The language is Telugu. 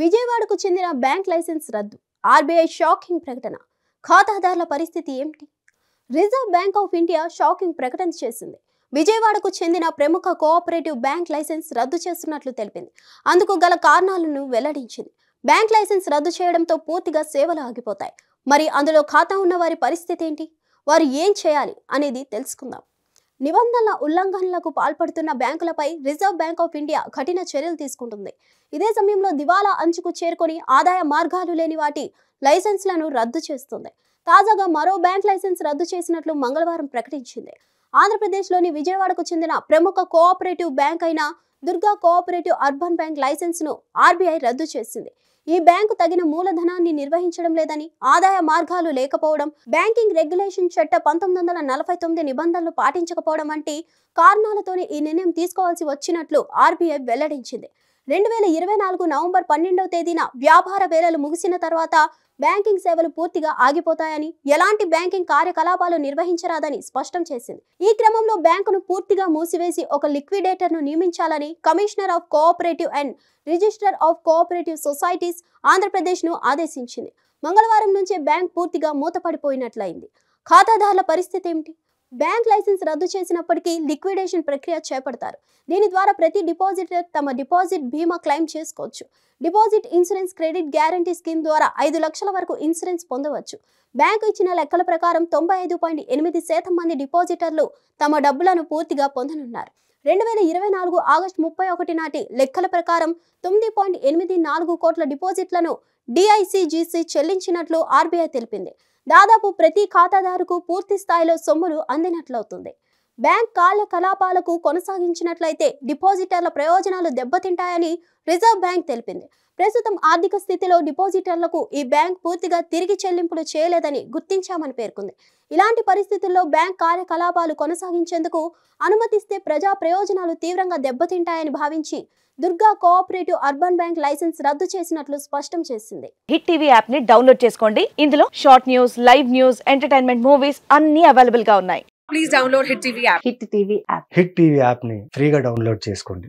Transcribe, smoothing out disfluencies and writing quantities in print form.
విజయవాడకు చెందిన బ్యాంక్ లైసెన్స్ రద్దు. ఆర్బీఐ షాకింగ్ ప్రకటన. ఖాతాదారుల పరిస్థితి ఏమిటి? Reserve bank of India shocking ప్రకటన చేసింది. విజయవాడకు చెందిన ప్రముఖ కోఆపరేటివ్ బ్యాంక్ లైసెన్స్ రద్దు చేస్తున్నట్లు తెలిపింది. అందుకు గల కారణాలను వెల్లడించింది. బ్యాంక్ లైసెన్స్ రద్దు చేయడంతో పూర్తిగా సేవలు ఆగిపోతాయి. మరి అందులో ఖాతా ఉన్న వారి పరిస్థితి ఏంటి? వారు ఏం చేయాలి అనేది తెలుసుకుందాం. నిబంధనల ఉల్లంఘనలకు పాల్పడుతున్న బ్యాంకులపై రిజర్వ్ బ్యాంక్ ఆఫ్ ఇండియా కఠిన చర్యలు తీసుకుంటుంది. ఇదే సమయంలో దివాలా అంచుకు చేరుకొని ఆదాయ మార్గాలు లేని వాటి లైసెన్స్లను రద్దు చేస్తుంది. తాజాగా మరో బ్యాంక్ లైసెన్స్ రద్దు చేసినట్లు మంగళవారం ప్రకటించింది. ఆంధ్రప్రదేశ్లోని విజయవాడకు చెందిన ప్రముఖ కోఆపరేటివ్ బ్యాంక్ అయిన దుర్గా కోఆపరేటివ్ అర్బన్ బ్యాంక్ లైసెన్స్ను ఆర్బీఐ రద్దు చేసింది. ఈ బ్యాంకు తగిన మూలధనాన్ని నిర్వహించడం లేదని, ఆదాయ మార్గాలు లేకపోవడం, బ్యాంకింగ్ రెగ్యులేషన్ చట్ట 1949 నిబంధనలు పాటించకపోవడం వంటి కారణాలతోనే ఈ నిర్ణయం తీసుకోవాల్సి వచ్చినట్లు ఆర్బీఐ వెల్లడించింది. 2024 నవంబర్ 12వ తేదీన వ్యాపార వేళలు ముగిసిన తర్వాత బ్యాంకింగ్ సేవలు పూర్తిగా ఆగిపోతాయని, ఎలాంటి బ్యాంకింగ్ కార్యకలాపాలు నిర్వహించరాదని స్పష్టం చేసింది. ఈ క్రమంలో బ్యాంకును పూర్తిగా మూసివేసి ఒక లిక్విడేటర్ను నియమించాలని commissioner of cooperative and register of cooperative societies ఆంధ్రప్రదేశ్ను ఆదేశించింది. మంగళవారం నుంచే బ్యాంక్ పూర్తిగా మూతపడిపోయినట్లయింది. ఖాతాదారుల పరిస్థితి ఏమిటి? బ్యాంక్ లైసెన్స్ రద్దు చేసినప్పటికీ లిక్విడేషన్ ప్రక్రియ చేపడతారు. దీని ద్వారా ప్రతి డిపాజిటర్ తమ డిపాజిట్ బీమా క్లెయిమ్ చేసుకోవచ్చు. Deposit insurance credit guarantee scheme ద్వారా 5 లక్షల వరకు ఇన్సూరెన్స్ పొందవచ్చు. బ్యాంకు ఇచ్చిన లెక్కల ప్రకారం 95.8% మంది డిపాజిటర్లు తమ డబ్బులను పూర్తిగా పొందనున్నారు. 2024 ఆగస్టు 31 నాటి లెక్కల ప్రకారం 9.84 కోట్ల డిపాజిట్లను డిఐసిజిసి చెల్లించినట్లు ఆర్బీఐ తెలిపింది. దాదాపు ప్రతి ఖాతాదారుకు పూర్తి స్థాయిలో సొమ్ములు అందినట్లవుతుంది. బ్యాంక్ కార్యకలాపాలకు కొనసాగించినట్లయితే డిపాజిటర్ల ప్రయోజనాలు దెబ్బతింటాయని రిజర్వ్ బ్యాంక్ తెలిపింది. ప్రస్తుతం ఆర్థిక స్థితిలో డిపాజిటర్లకు ఈ బ్యాంక్ పూర్తిగా తిరిగి చెల్లింపులు చేయలేదని గుర్తించామని పేర్కొంది. ఇలాంటి పరిస్థితుల్లో బ్యాంక్ కార్యకలాపాలు కొనసాగించేందుకు అనుమతిస్తే ప్రజా ప్రయోజనాలు తీవ్రంగా దెబ్బతింటాయని భావించి Durga cooperative urban bank licence రద్దు చేసినట్లు స్పష్టం చేసింది. హిట్ టీవీ యాప్ ని డౌన్లోడ్ చేసుకోండి. ఇందులో short news, live news, entertainment movies అన్ని అవైలబుల్ గా ఉన్నాయి. Please download Hit TV app. Hit TV app Hit TV app ని ఫ్రీగా డౌన్లోడ్ చేసుకోండి.